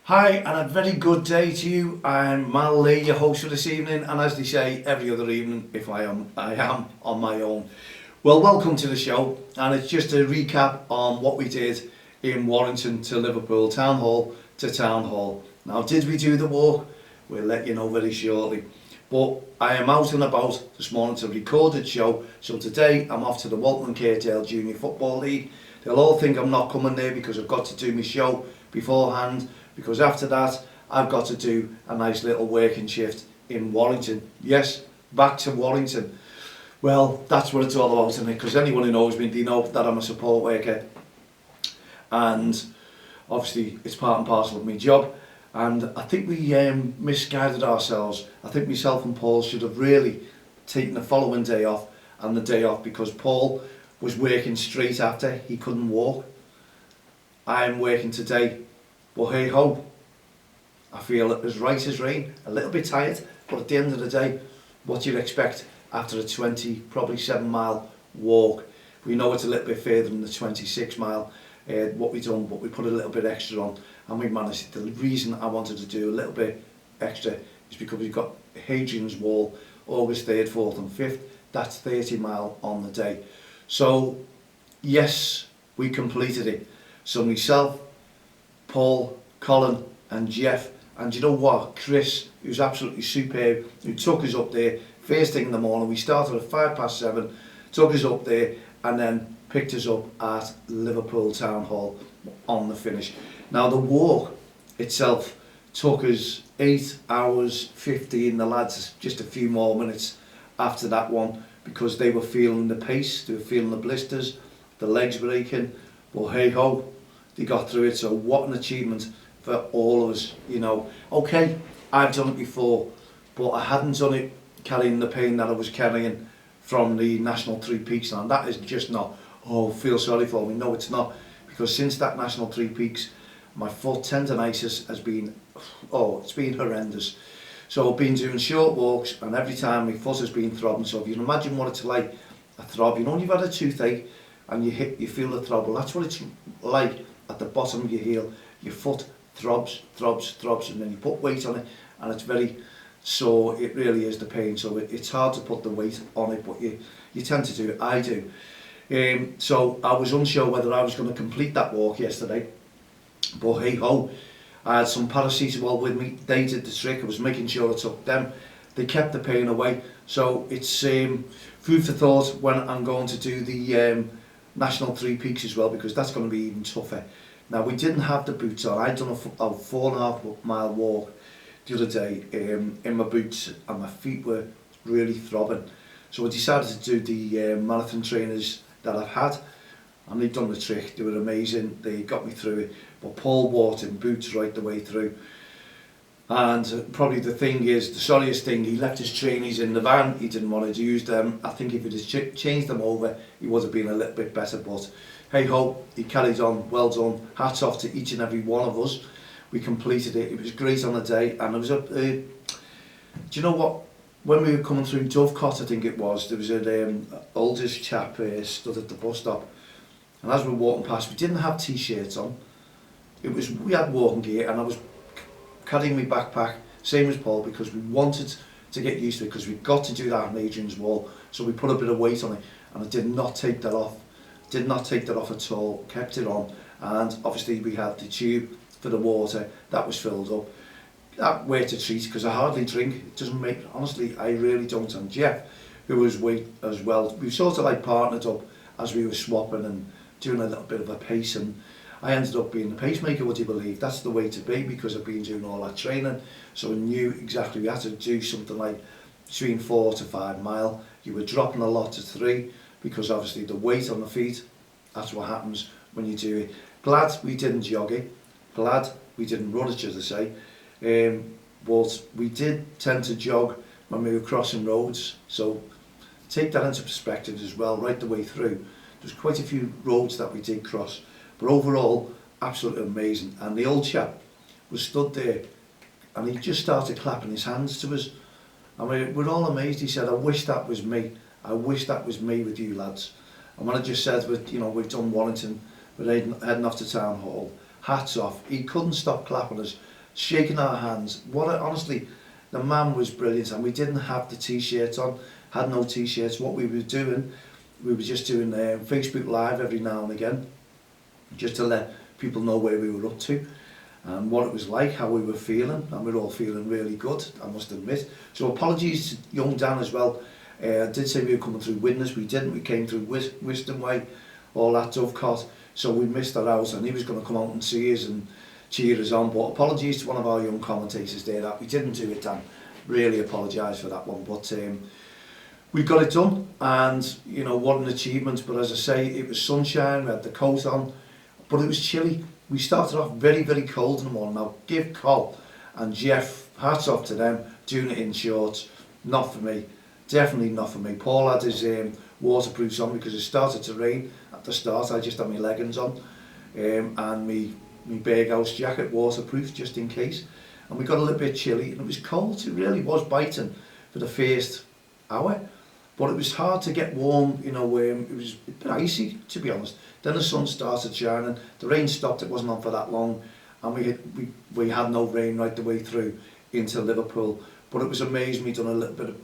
Hi, and a very good day to you. I'm Mal Lee, your host for this evening, and as they say, every other evening, if I am on my own. Well, welcome to the show, and it's just a recap on what we did in Warrington to Liverpool, Town Hall to Town Hall. Now, did we do the walk? We'll let you know very shortly. But I am out and about this morning to record the show, so today I'm off to the Warrington DXTL Junior Football League. They'll all think I'm not coming there because I've got to do my show beforehand, because after that I've got to do a nice little working shift in Warrington. Yes, back to Warrington. Well, that's what it's all about, isn't it? Because anyone who knows me, they know that I'm a support worker, and obviously it's part and parcel of my job. And I think we misguided ourselves. I think myself and Paul should have really taken the following day off and the day off, because Paul was working straight after. He couldn't walk. I'm working today. But hey ho, I feel as right as rain, a little bit tired, but at the end of the day, what do you expect after a 20, probably 7-mile walk? We know it's a little bit further than the 26 mile, what we done, but we put a little bit extra on, and we managed it. The reason I wanted to do a little bit extra is because we've got Hadrian's Wall, August 3rd, 4th and 5th, that's 30 mile on the day. So yes, we completed it. So myself, Paul, Colin and Jeff, and you know what, Chris, who's absolutely superb, who took us up there first thing in the morning. We started at 7:05, took us up there and then picked us up at Liverpool Town Hall on the finish. Now the walk itself took us 8 hours 15, the lads just a few more minutes after that one, because they were feeling the pace, they were feeling the blisters, the legs were aching, but hey ho, they got through it. So what an achievement for all of us, you know. Okay, I've done it before, but I hadn't done it carrying the pain that I was carrying from the National Three Peaks, and that is just not, oh, feel sorry for me. No, it's not, because since that National Three Peaks, my foot tendonitis has been, oh, it's been horrendous. So I've been doing short walks, and every time my foot has been throbbing. So if you can imagine what it's like, a throb, you know, when you've had a toothache and you feel the throb, well, that's what it's like at the bottom of your heel. Your foot throbs, and then you put weight on it, and it's very sore. It really is the pain. So it's hard to put the weight on it, but you tend to do it. I do. So I was unsure whether I was going to complete that walk yesterday, but hey ho, I had some paracetamol with me. They did the trick. I was making sure I took them. They kept the pain away. So it's food for thought when I'm going to do the National Three Peaks as well, because that's going to be even tougher. Now, we didn't have the boots on. I'd done a 4.5 mile walk the other day in my boots, and my feet were really throbbing. So I decided to do the marathon trainers that I've had, and they've done the trick. They were amazing. They got me through it. But Paul walked in boots right the way through. And probably the thing is, the sorriest thing, he left his trainees in the van. He didn't want to use them. I think if he'd have changed them over, he would have been a little bit better. But hey ho, he carried on. Well done. Hats off to each and every one of us. We completed it. It was great on the day. And it was do you know what? When we were coming through Dovecot, I think it was, there was an oldest chap stood at the bus stop. And as we were walking past, we didn't have t-shirts on. We had walking gear, and I was carrying my backpack, same as Paul, because we wanted to get used to it, because we got to do that on Hadrian's Wall. So we put a bit of weight on it, and I did not take that off. Did not take that off at all, kept it on. And obviously we had the tube for the water, that was filled up. That way to treat, because I hardly drink. It doesn't make, honestly, I really don't. And Jeff, who was weight as well, we sort of like partnered up as we were swapping and doing a little bit of a pace, and I ended up being the pacemaker, would you believe? That's the way to be, because I've been doing all that training. So I knew exactly we had to do something like between 4 to 5 mile. You were dropping a lot to 3, because obviously the weight on the feet, that's what happens when you do it. Glad we didn't jog it. Glad we didn't run it, as I say. But we did tend to jog when we were crossing roads. So take that into perspective as well, right the way through. There's quite a few roads that we did cross. But overall, absolutely amazing. And the old chap was stood there, and he just started clapping his hands to us. I mean, we're all amazed. He said, I wish that was me. I wish that was me with you lads. And when I just said, we've done Warrington, we're heading off to Town Hall, hats off. He couldn't stop clapping us. shaking our hands. Honestly, the man was brilliant, and we didn't have the t-shirts on, had no t-shirts. What we were doing, we were just doing Facebook Live every now and again, just to let people know where we were up to and what it was like, how we were feeling, and we were all feeling really good, I must admit. So apologies to young Dan as well. I did say we were coming through Widnes, we didn't, we came through Wisdom Way, all that Dovecot, so we missed that out, and he was going to come out and see us and cheer us on. But apologies to one of our young commentators there that we didn't do it, Dan. Really apologise for that one, but we got it done, and you know, what an achievement. But as I say, it was sunshine, we had the coat on, but it was chilly. We started off very, very cold in the morning. Now, give Col and Jeff, hats off to them, doing it in shorts. Not for me, definitely not for me. Paul had his waterproofs on because it started to rain at the start. I just had my leggings on and my Berghaus jacket, waterproof, just in case. And we got a little bit chilly, and it was cold. It really was biting for the first hour. But it was hard to get warm, you know, it was a bit icy, to be honest. Then the sun started shining, the rain stopped, it wasn't on for that long, and we had no rain right the way through into Liverpool. But it was amazing. We done a little bit of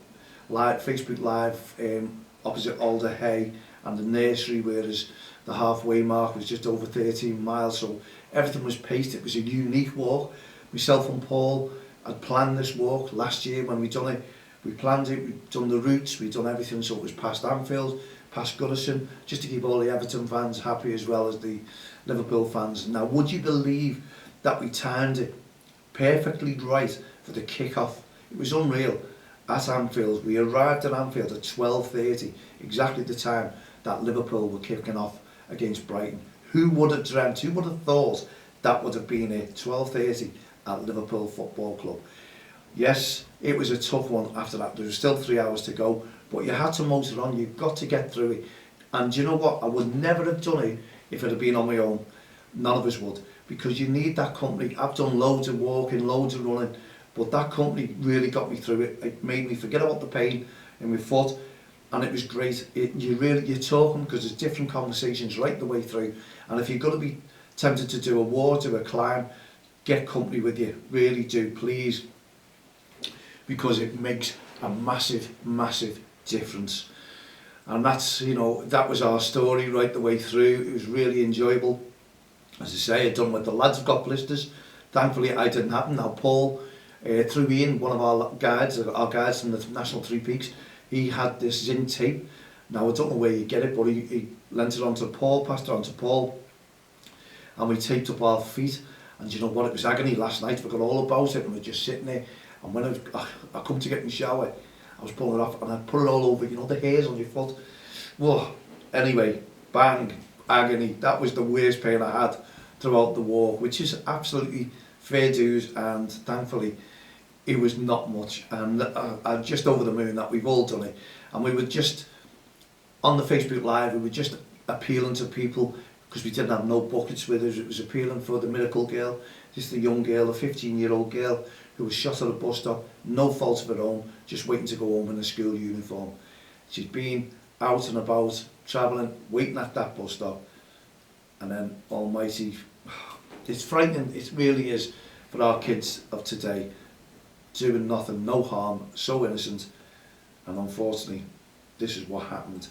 Facebook Live opposite Alder Hay and the nursery, whereas the halfway mark was just over 13 miles, so everything was paced. It was a unique walk. Myself and Paul had planned this walk last year when we done it. We planned it, we'd done the routes, we'd done everything, so it was past Anfield, past Goodison, just to keep all the Everton fans happy as well as the Liverpool fans. Now, would you believe that we timed it perfectly right for the kick-off? It was unreal. At Anfield, we arrived at Anfield at 12:30, exactly the time that Liverpool were kicking off against Brighton. Who would have dreamt, who would have thought that would have been it, 12:30 at Liverpool Football Club? Yes, it was a tough one after that. There was still 3 hours to go, but you had to motor on. You've got to get through it. And you know what? I would never have done it if it had been on my own. None of us would, because you need that company. I've done loads of walking, loads of running, but that company really got me through it. It made me forget about the pain in my foot, and it was great. You're talking, because there's different conversations right the way through. And if you're going to be tempted to do a walk, do a climb, get company with you. Really do, please. Because it makes a massive, massive difference. And that's, you know, that was our story right the way through. It was really enjoyable. As I say, I'd done with the lads have got blisters. Thankfully, I didn't happen. Now, Paul, through Ian, one of our guides from the National Three Peaks, he had this zinc tape. Now, I don't know where you get it, but he lent it on to Paul, passed it on to Paul, and we taped up our feet. And you know what, it was agony last night. We got all about it, and we're just sitting there. And when I come to get in the shower, I was pulling it off, and I put it all over, you know, the hairs on your foot. Whoa. Anyway, bang, agony. That was the worst pain I had throughout the walk, which is absolutely fair dues, and thankfully it was not much. And I'm just over the moon that we've all done it. And we were just, on the Facebook Live, we were just appealing to people, because we didn't have no buckets with us. It was appealing for the miracle girl, just a young girl, a 15-year-old girl, who was shot at a bus stop, no fault of her own, just waiting to go home in a school uniform. She's been out and about, travelling, waiting at that bus stop, and then almighty, it's frightening, it really is, for our kids of today, doing nothing, no harm, so innocent, and unfortunately, this is what happened.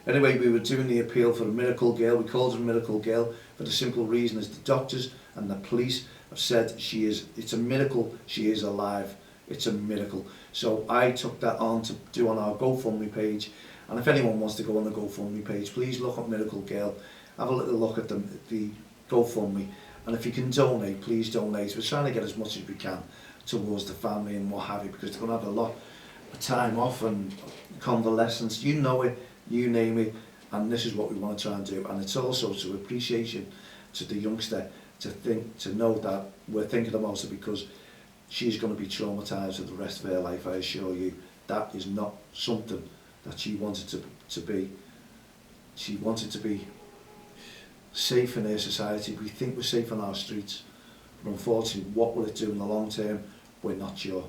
Anyway, we were doing the appeal for a miracle girl. We called her a miracle girl for the simple reason as the doctors and the police have said it's a miracle she is alive. It's a miracle. So I took that on to do on our GoFundMe page. And if anyone wants to go on the GoFundMe page, please look up Miracle Girl. Have a little look at the GoFundMe. And if you can donate, please donate. We're trying to get as much as we can towards the family and what have you, because they're going to have a lot of time off and convalescence. You know it, you name it, and this is what we want to try and do. And it's also to appreciation to the youngster to know that we're thinking about her, because she's going to be traumatised for the rest of her life. I assure you, that is not something that she wanted to be. She wanted to be safe in her society. We think we're safe on our streets, but unfortunately, what will it do in the long term? We're not sure.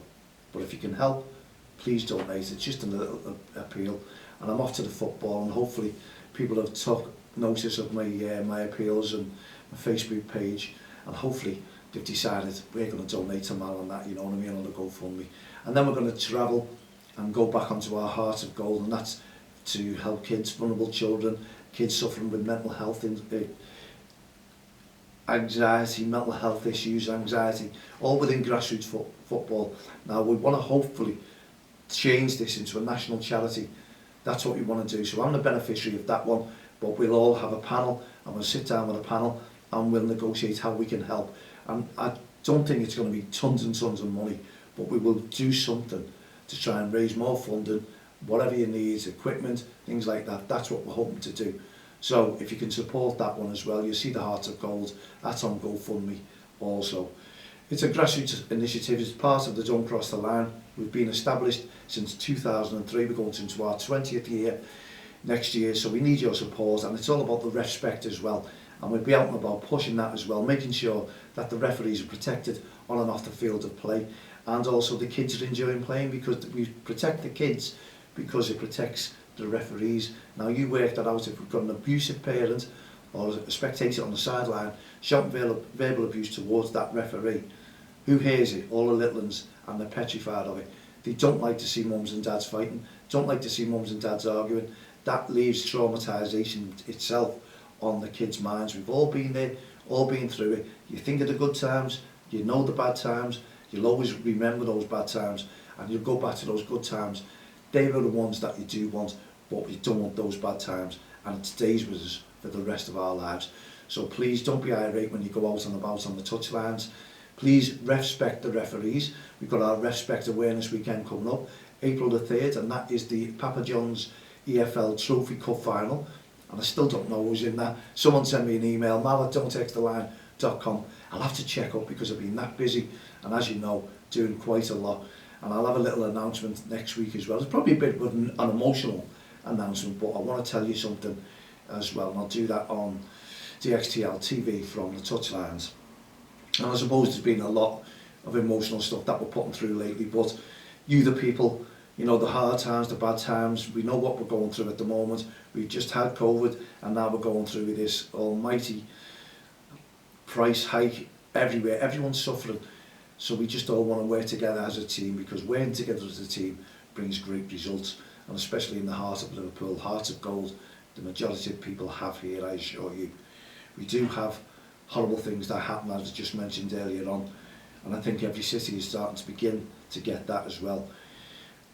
But if you can help, please donate. It's just a little appeal. And I'm off to the football, and hopefully people have took notice of my appeals and my Facebook page, and hopefully they've decided we're going to donate to Mal and that, you know what I mean, on the GoFundMe. And then we're going to travel and go back onto our Heart of Gold, and that's to help kids, vulnerable children, kids suffering with mental health, anxiety, mental health issues, anxiety, all within grassroots football. Now we want to hopefully change this into a national charity. That's what we want to do. So I'm the beneficiary of that one, but we'll all have a panel, and we'll sit down with a panel and we'll negotiate how we can help. And I don't think it's going to be tons and tons of money, but we will do something to try and raise more funding, whatever you need, equipment, things like that. That's what we're hoping to do. So if you can support that one as well, you see the Heart of Gold, that's on GoFundMe also. It's a grassroots initiative, it's part of the Don't Cross the Line. We've been established since 2003, we're going into our 20th year next year, so we need your support, and it's all about the respect as well. And we'll be out and about pushing that as well, making sure that the referees are protected on and off the field of play, and also the kids are enjoying playing, because we protect the kids because it protects the referees. Now you work that out. If we've got an abusive parent or a spectator on the sideline shouting verbal abuse towards that referee, who hears it? All the little ones, and they're petrified of it. They don't like to see mums and dads fighting, don't like to see mums and dads arguing. That leaves traumatisation itself on the kids' minds. We've all been there, all been through it. You think of the good times, you know the bad times, you'll always remember those bad times, and you'll go back to those good times. They are the ones that you do want, but we don't want those bad times, and it stays with us for the rest of our lives. So please don't be irate when you go out and about on the touchlines. Please respect the referees. We've got our Respect Awareness Weekend coming up, April the 3rd, and that is the Papa John's EFL Trophy Cup Final. And I still don't know who's in that. Someone send me an email, mal@don'ttexttheline.com. I'll have to check up because I've been that busy, and as you know, doing quite a lot. And I'll have a little announcement next week as well. It's probably a bit of an emotional announcement, but I want to tell you something as well, and I'll do that on DXTL TV from the touchlines. And I suppose there's been a lot of emotional stuff that we're putting through lately, but you the people, you know, the hard times, the bad times, we know what we're going through at the moment. We've just had COVID, and now we're going through this almighty price hike everywhere. Everyone's suffering. So we just all want to work together as a team, because working together as a team brings great results, and especially in the heart of Liverpool, Heart of Gold, the majority of people have here, I assure you. We do have horrible things that happen, as I just mentioned earlier on, and I think every city is starting to begin to get that as well.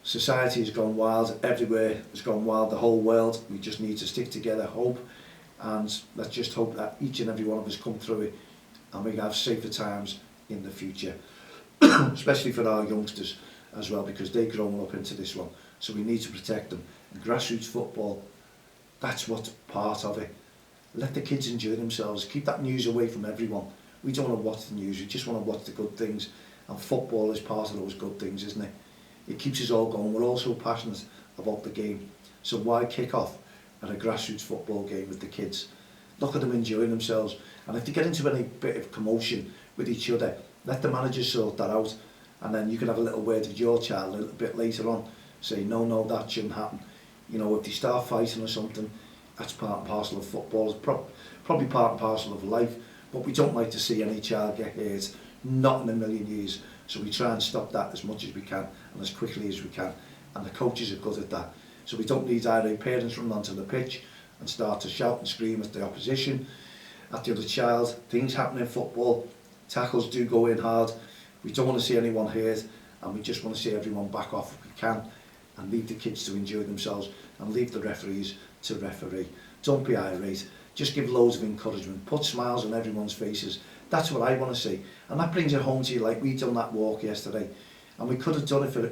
Society has gone wild, everywhere has gone wild, the whole world. We just need to stick together, hope, and let's just hope that each and every one of us come through it, and we have safer times in the future. Especially for our youngsters as well, because they're growing up into this one, so we need to protect them. And grassroots football, that's what's part of it. Let the kids enjoy themselves, keep that news away from everyone. We don't want to watch the news, we just want to watch the good things, and football is part of those good things, isn't it? It keeps us all going. We're all so passionate about the game, so why kick off at a grassroots football game with the kids? Look at them enjoying themselves, and if they get into any bit of commotion with each other, let the manager sort that out, and then you can have a little word with your child a little bit later on. Say, no, that shouldn't happen. You know, if they start fighting or something, that's part and parcel of football. It's probably part and parcel of life, but we don't like to see any child get hurt, not in a million years. So we try and stop that as much as we can and as quickly as we can. And the coaches are good at that. So we don't need irate parents running onto the pitch and start to shout and scream at the opposition, at the other child. Things happen in football. Tackles do go in hard. We don't want to see anyone hurt, and we just want to see everyone back off if we can, and leave the kids to enjoy themselves, and leave the referees to referee. Don't be irate. Just give loads of encouragement. Put smiles on everyone's faces. That's what I want to see. And that brings it home to you, like we done that walk yesterday. And we could have done it for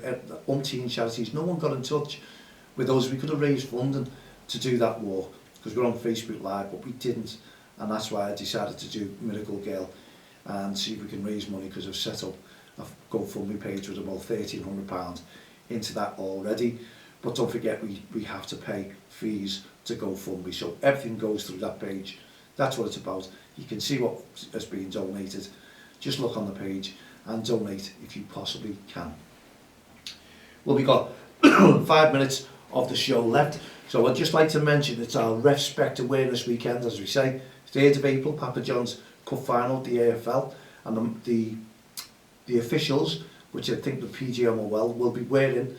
umpteen charities. No one got in touch with us. We could have raised funding to do that walk, because we're on Facebook Live, but we didn't. And that's why I decided to do Miracle Girl and see if we can raise money, because I've set up a GoFundMe page with about £1,300 into that already. But don't forget, we have to pay fees to GoFundMe, so everything goes through that page. That's what it's about. You can see what has been donated. Just look on the page and donate if you possibly can. Well, we've got 5 minutes of the show left, so I'd just like to mention it's our Respect Awareness Weekend, as we say. 3rd of April, Papa John's Cup Final, the AFL, and the officials, which I think the PGM are well, will be wearing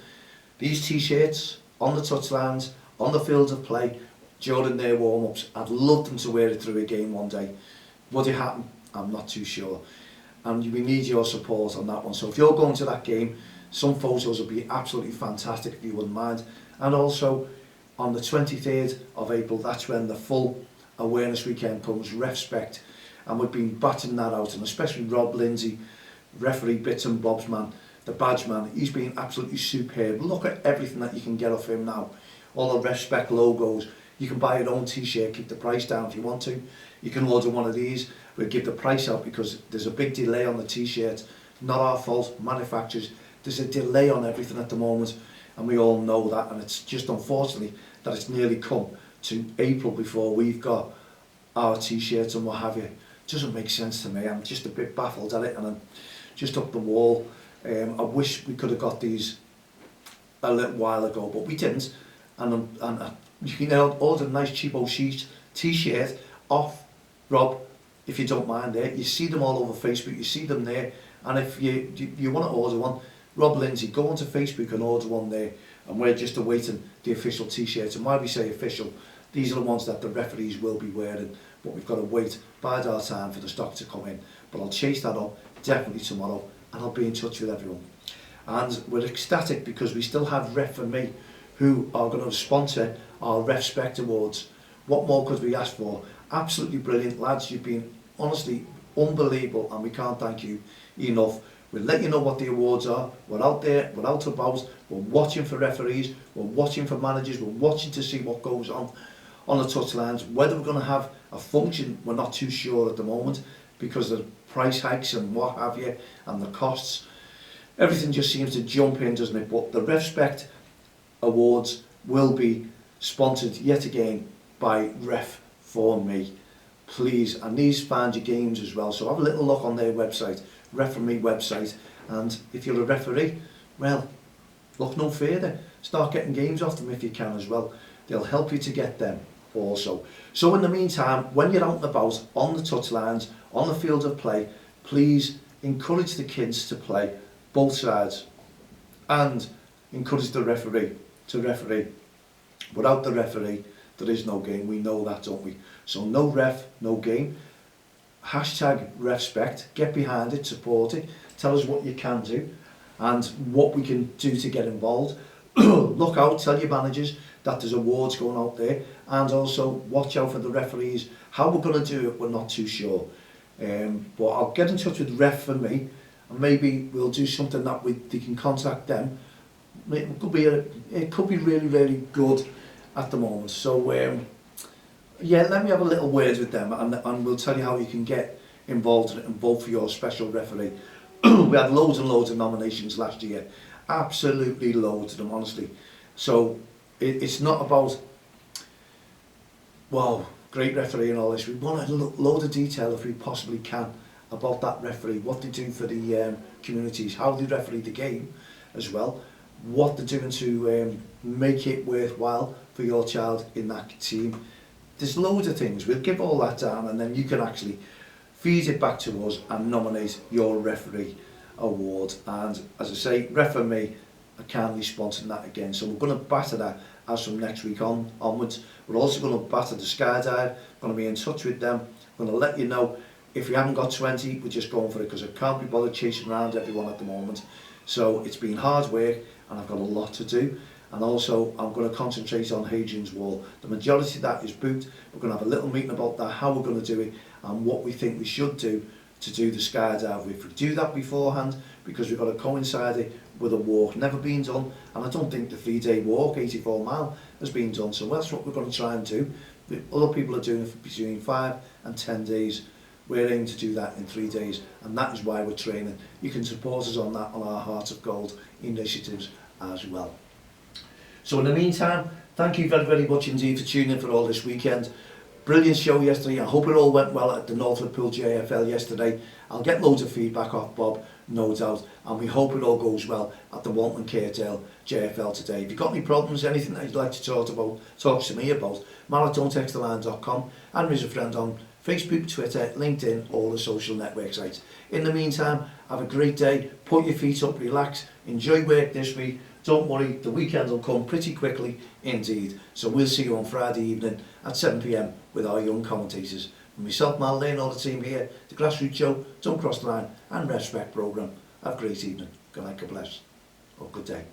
these t-shirts on the touchlines, on the fields of play, during their warm-ups. I'd love them to wear it through a game one day. Would it happen? I'm not too sure. And we need your support on that one. So if you're going to that game, some photos will be absolutely fantastic if you wouldn't mind. And also on the 23rd of April, that's when the full awareness weekend comes, Refspect. And we've been batting that out, and especially Rob Lindsay, referee bits and bobs man, the badge man, he's been absolutely superb. Look at everything that you can get off him now. All the Refspect logos. You can buy your own t-shirt, keep the price down if you want to. You can order one of these. We'll give the price out because there's a big delay on the t-shirt. Not our fault, manufacturers. There's a delay on everything at the moment, and we all know that, and it's just unfortunately that it's nearly come to April before we've got our t-shirts and what have you. It doesn't make sense to me. I'm just a bit baffled at it, and I'm just up the wall. I wish we could have got these a little while ago, but we didn't. And you can order a nice cheapo t-shirt off Rob, if you don't mind there. You see them all over Facebook, you see them there, and if you want to order one, Rob Lindsay, go onto Facebook and order one there, and we're just awaiting the official t-shirts. And why we say official, these are the ones that the referees will be wearing, but we've got to wait, bide our time for the stock to come in. But I'll chase that up definitely tomorrow, and I'll be in touch with everyone. And we're ecstatic because we still have Ref and Me, who are going to sponsor our Refspect Awards. What more could we ask for? Absolutely brilliant, lads. You've been honestly unbelievable, and we can't thank you enough. We'll let you know what the awards are. We're out there, we're out about, we're watching for referees, we're watching for managers, we're watching to see what goes on the touchlines. Whether we're going to have a function, we're not too sure at the moment because of the price hikes and what have you, and the costs. Everything just seems to jump in, doesn't it? But the Refspect Awards will be sponsored yet again by Ref for Me. Please, and these find your games as well, so have a little look on their website, Ref for Me website, and if you're a referee, well, look no further. Start getting games off them if you can as well. They'll help you to get them also. So in the meantime, when you're out and about, on the touchlines, on the field of play, please encourage the kids to play both sides and encourage the referee to referee. Without the referee, there is no game. We know that, don't we? So no ref, no game. Hashtag Refspect. Get behind it, support it. Tell us what you can do and what we can do to get involved. Look out, tell your managers that there's awards going out there, and also watch out for the referees. How we're going to do it, we're not too sure. But I'll get in touch with Ref for Me, and maybe we'll do something that they can contact them. It could be really, really good at the moment. So yeah, let me have a little word with them, and we'll tell you how you can get involved in it and vote for your special referee. We had loads and loads of nominations last year, absolutely loads of them, honestly. So it's not about, wow, great referee and all this. We want a load of detail if we possibly can about that referee, what they do for the communities, how they referee the game as well, what they're doing to make it worthwhile for your child in that team. There's loads of things. We'll give all that down, and then you can actually feed it back to us and nominate your referee award. And as I say, Ref for Me are kindly sponsoring that again. So we're going to batter that as from next week onwards. We're also going to batter the skydive. Going to be in touch with them. Going to let you know if we haven't got 20, we're just going for it because I can't be bothered chasing around everyone at the moment. So it's been hard work, and I've got a lot to do. And also, I'm going to concentrate on Hadrian's Wall. The majority of that is booked. We're going to have a little meeting about that, how we're going to do it, and what we think we should do to do the skydive. If we do that beforehand, because we've got to coincide it with a walk, never been done, and I don't think the 3-day walk, 84 mile, has been done. So that's what we're going to try and do. Other people are doing it between 5 and 10 days. We're aiming to do that in 3 days, and that is why we're training. You can support us on that on our Heart of Gold initiatives as well. So in the meantime, thank you very, very much indeed for tuning in for all this weekend. Brilliant show yesterday. I hope it all went well at the North Liverpool JFL yesterday. I'll get loads of feedback off Bob, no doubt, and we hope it all goes well at the Warrington JFL today. If you've got any problems, anything that you'd like to talk to me about, mail@don'ttexttheline.com, and there's a friend on Facebook, Twitter, LinkedIn, all the social network sites. In the meantime, have a great day, put your feet up, relax, enjoy work this week. Don't worry, the weekend will come pretty quickly indeed. So we'll see you on Friday evening at 7 p.m. with our young commentators. From myself, Mal Lane, all the team here, the Grassroots Show, Don't Cross the Line and Respect programme. Have a great evening. Good night, God bless. Or good day.